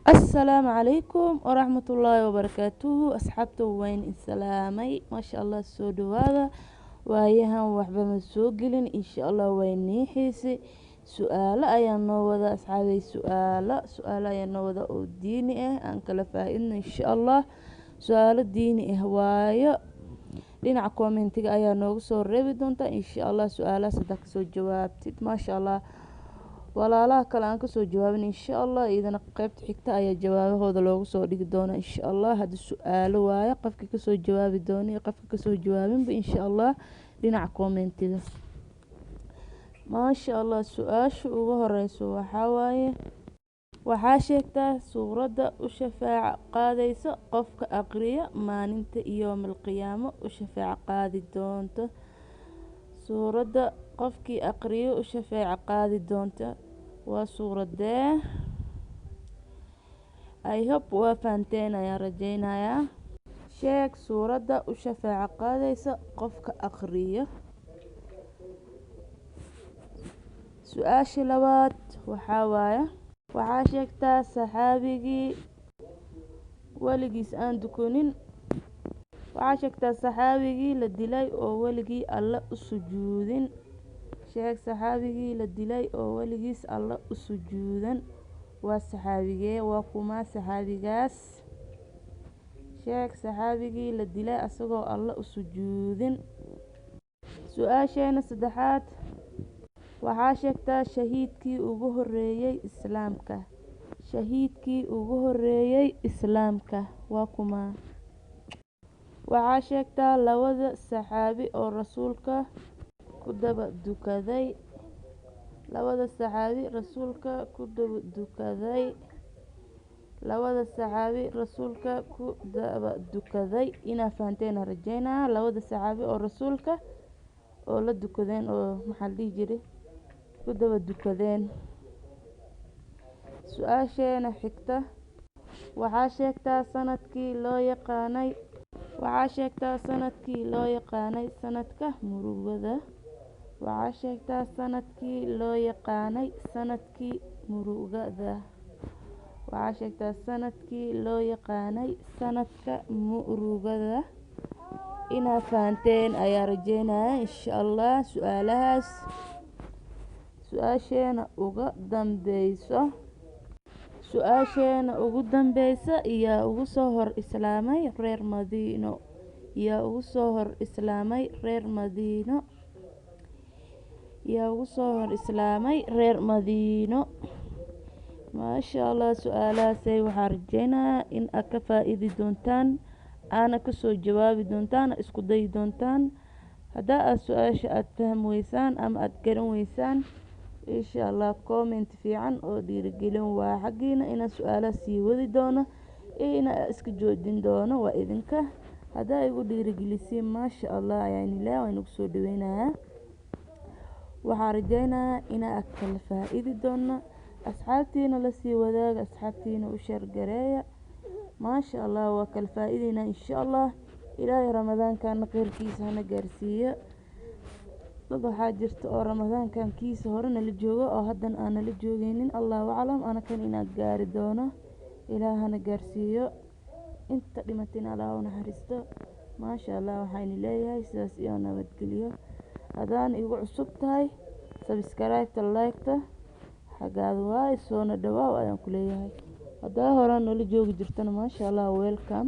السلام عليكم ورحمة الله وبركاته. أصحابته وين السلامي ما شاء الله السود هذا waayahan waxba ma soo gelin insha Allah way niixisi su'aalo ayaan noo wada asxaabay su'aalo ayaan noo wada oo diini ah aan kala faa'iidno insha Allah su'aalo diini ah waayo dhinaca commentiga ayaa noogu soo reebi doonta insha Allah su'aalaha saddex ka soo jawaabtid ma sha Allah walaalaha kale aan ka soo jawaabin insha Allah idana qaybta xigta ayaa jawaabahooda loogu soo dhigi doona insha Allah hadda su'aalo waayo qofkii ka soo jawaabi doona iyo qofkii ka soo jawaabinba insha Allah dhinaca commentiga ma sha Allah su'aasha ugu horeyso waxa waaye waxaa sheegtaa suuradda u shafaaca qaadaysa qofka aqriya maalinta yawmal qiyaamo u shafaaca qaadi doonta suuradda qofkii aqriyo u shafaaca qaadi doonta waa suuradee I hope waa fahanteen ayaan rajaynayaa sheeg suuradda u shafaaca qaadaysa qofka aqriyo su'aasha labaad waxaa waaye waxaa sheegtaa saxaabigii weligiis aan dukanin waxaa sheegtaa saxaabigii la dilay oo weligii alla u sujuudin sheeg saxaabigii la dilay oo weligiis alla u sujuudan waa saxaabigee waa kuma saxaabigaas sheeg saxaabigii la dilay asagoo alla u sujuudin su'aasheena saddexaad waxaa sheegtaa shahiidkii ugu horeeyay islaamka shahiidkii ugu horeeyay islaamka waa kuma waxaa sheegtaa labada saxaabi oo rasuulka ku daba dukaday labada saxaabi rasuulka ku daba dukaday labada saxaabi rasuulka ku daba dukaday ina fahanteen rajaynaa labada saxaabi oo rasuulka oo la dukadeen oo maxaa dhigi jiray ku daba dukadeen su'aasheena xigta waxaa sheegtaa sanadkii loo yaqaanay waxaa sheegtaa sanadkii loo yaqaanay sanadka murugada waxaa sheegtaa sanadkii loo yaqaanay sanadkii murugada waxaa sheegtaa sanadkii loo yaqaanay sanadka murugada ina fahanteen ayaa rajaynaya insha Allah su'aalahaas su'aasheena ugu dambeysa iyo ugu soo hor islaamay reer Madiino iyo ugu soo hor islaamay reer Madiino iyo ugu soo hor islaamay reer Madiino ma sha Allah su'aalahaas waxaan rajaynayaa in aad ka faa'iidi doontaan ana ka soo jawaabi doontaan isku day doontaan hadaa aad su'aasha aad fahmi weysaan ama aad garan weysaan insha Allah comment fiican oo dhiirigelin waa xaqiina ina su'aalaha sii wadi doono ina iska joojin doono waa idinka hadaa igu dhiirigelisiin ma sha Allah ayaan ilaahay waan ugu soo dhaweynayaa waxaan rajaynayaa in aad kala faa'iidi doono asxaabtiina la sii wadaaga asxaabtiina u share gareeya ما شاء الله وكل فائدنا إن شاء الله إلى رمضان كان غير كيس هنا جارسية ضد حاجرت أو رمضان كان كيس هورنا للجوجة أو هدا أنا للجوجين الله أعلم أنا كان إنا جاردونه إلى هنا جارسية أنت قيمتنا على ونحرسته ما شاء الله وحين ليها يساسي أنا بتقوليه هذان يقول صبتهاي سبسكرايب تلايكته حاجة واي سونا دواء وأنا كليه هذا هوران اللي جوج جرتنا ما شاء الله ويلكم